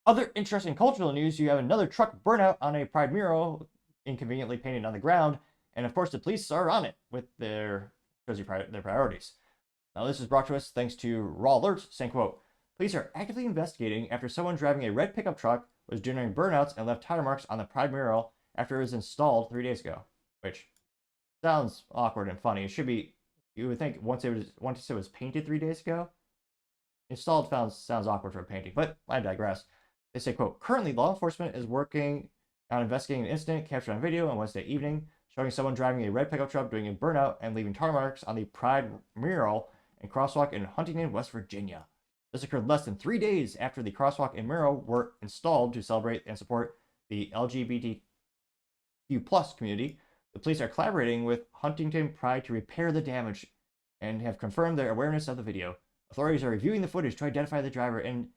Other interesting cultural news, you have another truck burnout on a pride mural inconveniently painted on the ground, and of course the police are on it with their priorities. Now this is brought to us thanks to Raw Alerts saying, quote, police are actively investigating after someone driving a red pickup truck was doing burnouts and left tire marks on the pride mural after it was installed 3 days ago, which sounds awkward and funny. It should be, you would think once it was painted 3 days ago. Installed sounds awkward for a painting, but I digress. They say, quote, currently law enforcement is working on investigating an incident captured on video on Wednesday evening, showing someone driving a red pickup truck doing a burnout and leaving tar marks on the pride mural and crosswalk in Huntington, West Virginia. This occurred less than 3 days after the crosswalk and mural were installed to celebrate and support the LGBTQ+ community. The police are collaborating with Huntington Pride to repair the damage and have confirmed their awareness of the video. Authorities are reviewing the footage to identify the driver and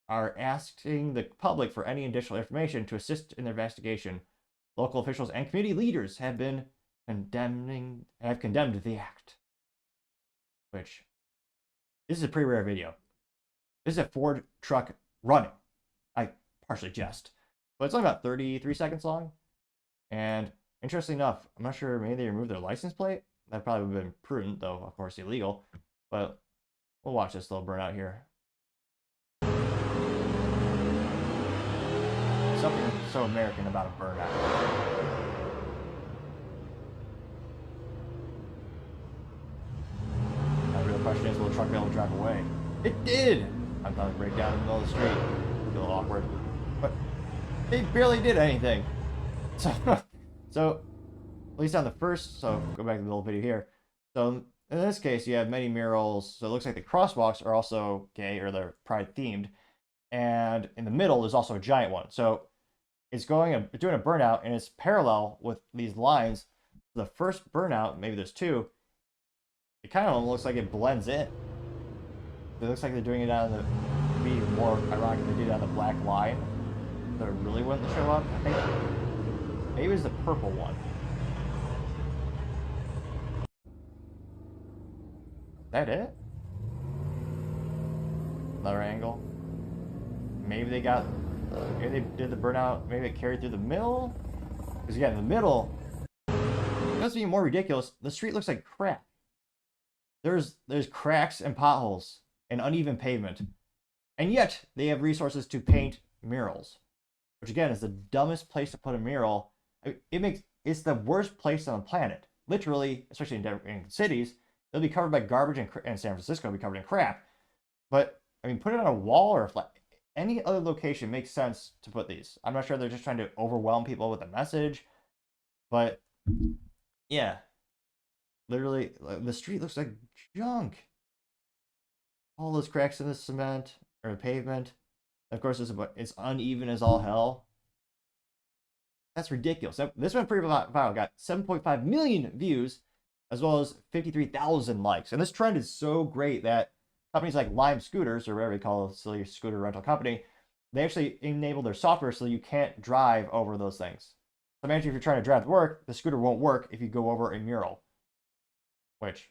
are asking the public for any additional information to assist in their investigation. Local officials and community leaders have condemned the act. Which, this is a pretty rare video. This is a Ford truck running. I partially jest, but it's only about 33 seconds long. And interestingly enough, I'm not sure, maybe they removed their license plate. That probably would have been prudent, though of course illegal. But we'll watch this little burnout here. Something so American about a burnout. Now the real question is, will the truck be able to drive away? It did! I thought it'd break down in the middle of the street. It'd be a little awkward. But they barely did anything. So at least on the first, so go back to the little video here. So in this case, you have many murals. So it looks like the crosswalks are also gay, or they're pride themed. And in the middle, there's also a giant one. So it's doing a burnout, and it's parallel with these lines. The first burnout, maybe there's two, it kind of looks like it blends in. It looks like they're doing it on the, be more ironic if they did it on the black line. So it really wouldn't show up. I think maybe it's the purple one. Is that it? Another angle. Maybe they did the burnout, maybe it carried through the middle? Because again, in the middle, that's even more ridiculous. The street looks like crap. There's cracks and potholes and uneven pavement. And yet, they have resources to paint murals. Which again, is the dumbest place to put a mural. It's the worst place on the planet. Literally, especially in cities, they'll be covered by garbage, and San Francisco will be covered in crap. But, I mean, put it on a wall or a flat. Any other location makes sense to put these. I'm not sure they're just trying to overwhelm people with a message. But, yeah. Literally, the street looks like junk. All those cracks in the cement, or the pavement. Of course, it's uneven as all hell. That's ridiculous. This went pretty viral. Got 7.5 million views, as well as 53,000 likes. And this trend is so great that companies like Lime Scooters, or whatever they call a silly scooter rental company, they actually enable their software so you can't drive over those things. So imagine if you're trying to drive to work, the scooter won't work if you go over a mural. Which is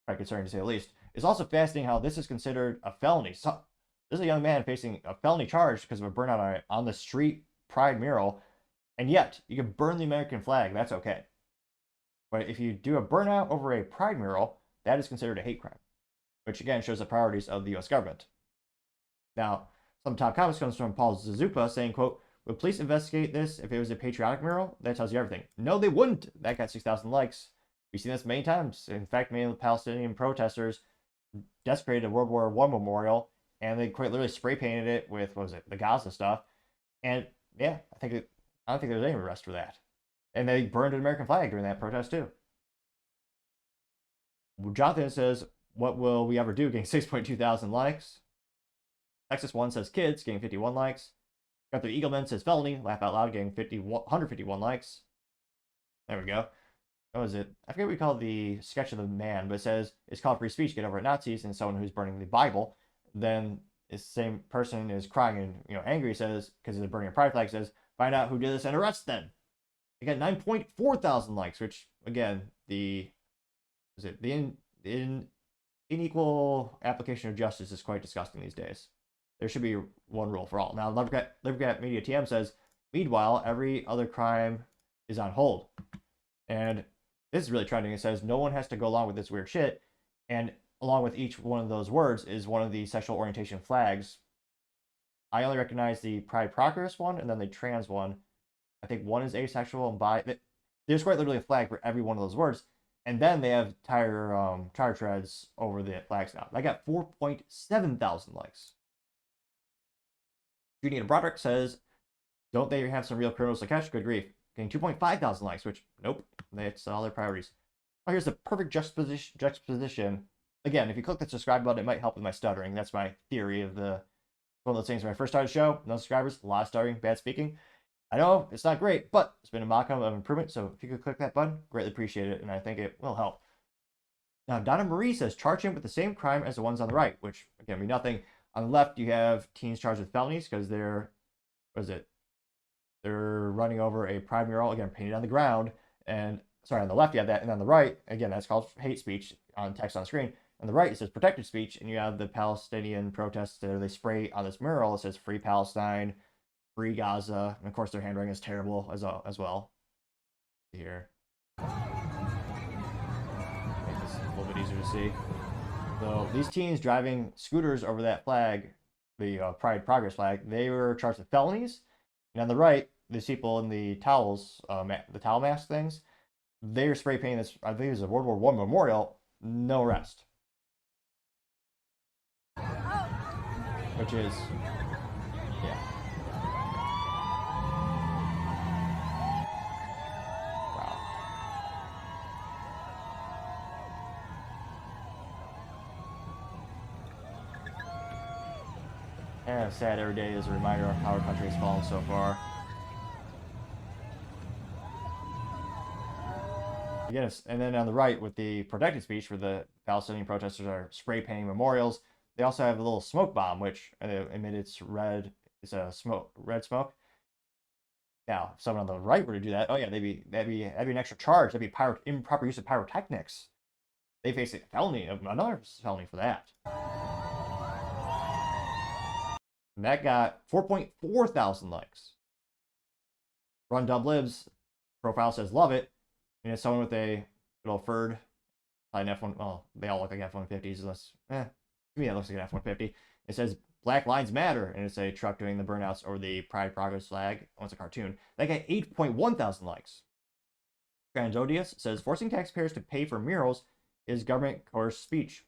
quite concerning to say the least. It's also fascinating how this is considered a felony. So, this is a young man facing a felony charge because of a burnout on the street pride mural, and yet you can burn the American flag. That's okay. But if you do a burnout over a pride mural, that is considered a hate crime, which again shows the priorities of the U.S. government. Now, some top comments comes from Paul Zazupa saying, quote, would police investigate this if it was a patriotic mural? That tells you everything. No, they wouldn't. That got 6,000 likes. We've seen this many times. In fact, many of the Palestinian protesters desecrated a World War I memorial, and they quite literally spray painted it with, what was it, the Gaza stuff. And yeah, I don't think there's any arrest for that. And they burned an American flag during that protest too. Jonathan says, what will we ever do, getting 6.2 thousand likes? Texas One says kids, getting 51 likes. Got the Eagleman says felony, laugh out loud, getting 151 likes. There we go. What was it? I forget what we call the sketch of the man, but it says it's called free speech, get over it Nazis, and someone who's burning the Bible. Then this same person is crying and angry, says, because they're burning a pride flag, says, find out who did this and arrest them. They got 9.4 thousand likes, which again, the unequal application of justice is quite disgusting these days. there should be one rule for all. Now, Livercat Media TM says, meanwhile, every other crime is on hold. And this is really trending. It says, no one has to go along with this weird shit. And along with each one of those words is one of the sexual orientation flags. I only recognize the Pride Progress one and then the trans one. I think one is asexual and bi. There's quite literally a flag for every one of those words. And then they have tire treads over the flags now. I got 4.7 thousand likes. Judy Broderick says, don't they have some real criminals to catch? Good grief. Getting 2.5 thousand likes, which, nope, that's all their priorities. Oh, here's the perfect juxtaposition. Again, if you click the subscribe button, it might help with my stuttering. That's my theory of one of those things. When I first started the show, no subscribers, a lot of stuttering, bad speaking. I know it's not great, but it's been a modicum of improvement. So if you could click that button, greatly appreciate it, and I think it will help. Now, Donna Marie says, charge him with the same crime as the ones on the right, which, again, mean nothing. On the left, you have teens charged with felonies because they're running over a pride mural, again, painted on the ground. And, sorry, on the left, you have that. And on the right, again, that's called hate speech on text on screen. On the right, it says protected speech, and you have the Palestinian protests there. They spray on this mural. It says free Palestine, free Gaza, and of course their handwriting is terrible as well. Here, make this a little bit easier to see. So these teens driving scooters over that flag, the Pride Progress flag, they were charged with felonies. And on the right, these people in the towels, the towel mask things, they were spray painting this. I think it was a World War I memorial. No arrest. Which is, yeah. Wow. And sad every day is a reminder of how our country has fallen so far. Again, and then on the right with the protected speech where the Palestinian protesters are spray painting memorials, they also have a little smoke bomb, which emits red smoke. Now, if someone on the right were to do that, oh yeah, that'd be an extra charge. That'd be improper use of pyrotechnics. They face a felony, another felony for that. And that got 4.4 thousand likes. Run Dub Libs profile says love it, and it's someone with a little furred, an F1. Well, they all look like F-150s, unless to me that looks like an F-150. It says Black Lives Matter, and it's a truck doing the burnouts over the Pride Progress flag. Oh, it's a cartoon. That got 8.1 thousand likes. Transodius says forcing taxpayers to pay for murals is government coerced speech,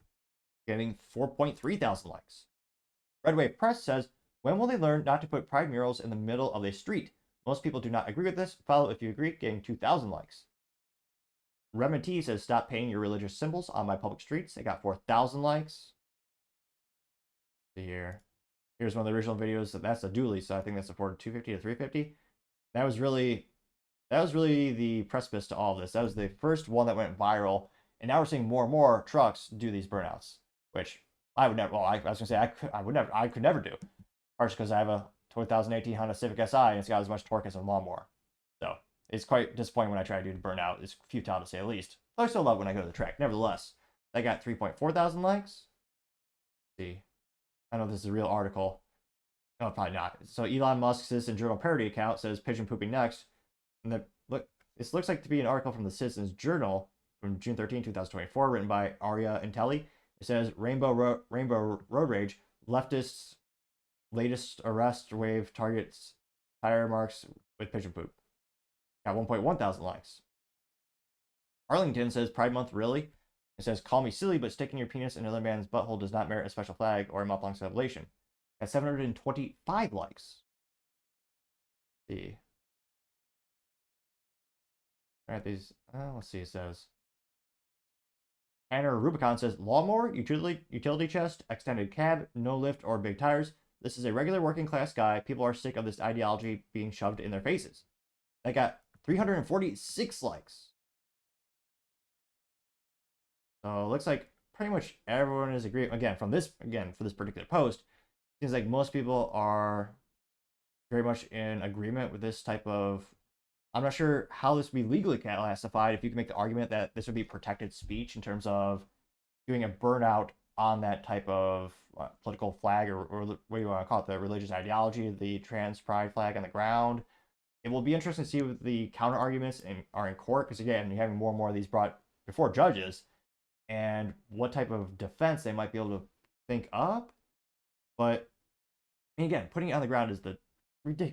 getting 4.3 thousand likes. Red Wave Press says, when will they learn not to put pride murals in the middle of a street? Most people do not agree with this. Follow if you agree, getting 2,000 likes. Remen T says, stop painting your religious symbols on my public streets. They got 4,000 likes. Here. Here's one of the original videos. That's a dually, so I think that's supported 250 to 350. That was really the precipice to all of this. That was the first one that went viral, and now we're seeing more and more trucks do these burnouts, which I would never. Well, I was gonna say I could never do, partially because I have a 2018 Honda Civic Si and it's got as much torque as a lawnmower. So it's quite disappointing when I try to do the burnout. It's futile to say the least. But I still love when I go to the track. Nevertheless, they got 3.4 thousand likes. Let's see. I know this is a real article. No, probably not. So Elon Musk's Citizen Journal parody account says pigeon pooping next. And this looks like to be an article from the Citizen's Journal from June 13, 2024, written by Arya Intelli. It says Rainbow Road Rage, leftists' latest arrest wave targets tire marks with pigeon poop. Got 1.1 thousand likes. Arlington says Pride Month, really? It says, call me silly, but sticking your penis in another man's butthole does not merit a special flag or a month-long celebration. Got 725 likes. Let's see. All right, these. Let's see. It says. Tanner Rubicon says, lawnmower, utility chest, extended cab, no lift or big tires. This is a regular working class guy. People are sick of this ideology being shoved in their faces. That got 346 likes. So it looks like pretty much everyone is agreeing. For this particular post, it seems like most people are very much in agreement with this type of. I'm not sure how this would be legally classified. If you can make the argument that this would be protected speech in terms of doing a burnout on that type of political flag, or what you want to call it, the religious ideology, the trans pride flag on the ground. It will be interesting to see what the counter arguments are in court, because again, you're having more and more of these brought before judges, and what type of defense they might be able to think up. But again, putting it on the ground is the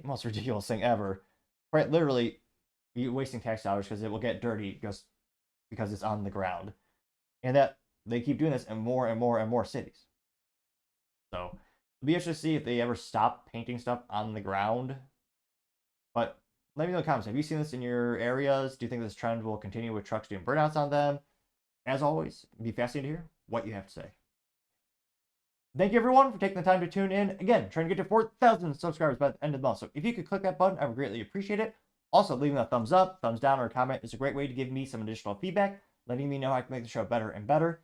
most ridiculous thing ever. Right, literally, you're wasting tax dollars because it will get dirty because it's on the ground, and that they keep doing this in more and more and more cities. So it'll be interesting to see if they ever stop painting stuff on the ground. But let me know in the comments. Have you seen this in your areas? Do you think this trend will continue with trucks doing burnouts on them? As always, it'd be fascinating to hear what you have to say. Thank you, everyone, for taking the time to tune in. Again, trying to get to 4,000 subscribers by the end of the month. So if you could click that button, I would greatly appreciate it. Also, leaving a thumbs up, thumbs down, or a comment is a great way to give me some additional feedback, letting me know how I can make the show better and better.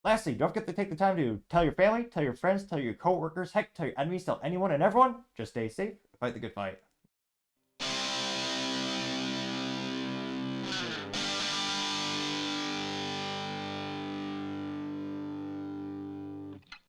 Lastly, don't forget to take the time to tell your family, tell your friends, tell your coworkers, heck, tell your enemies, tell anyone and everyone. Just stay safe, fight the good fight.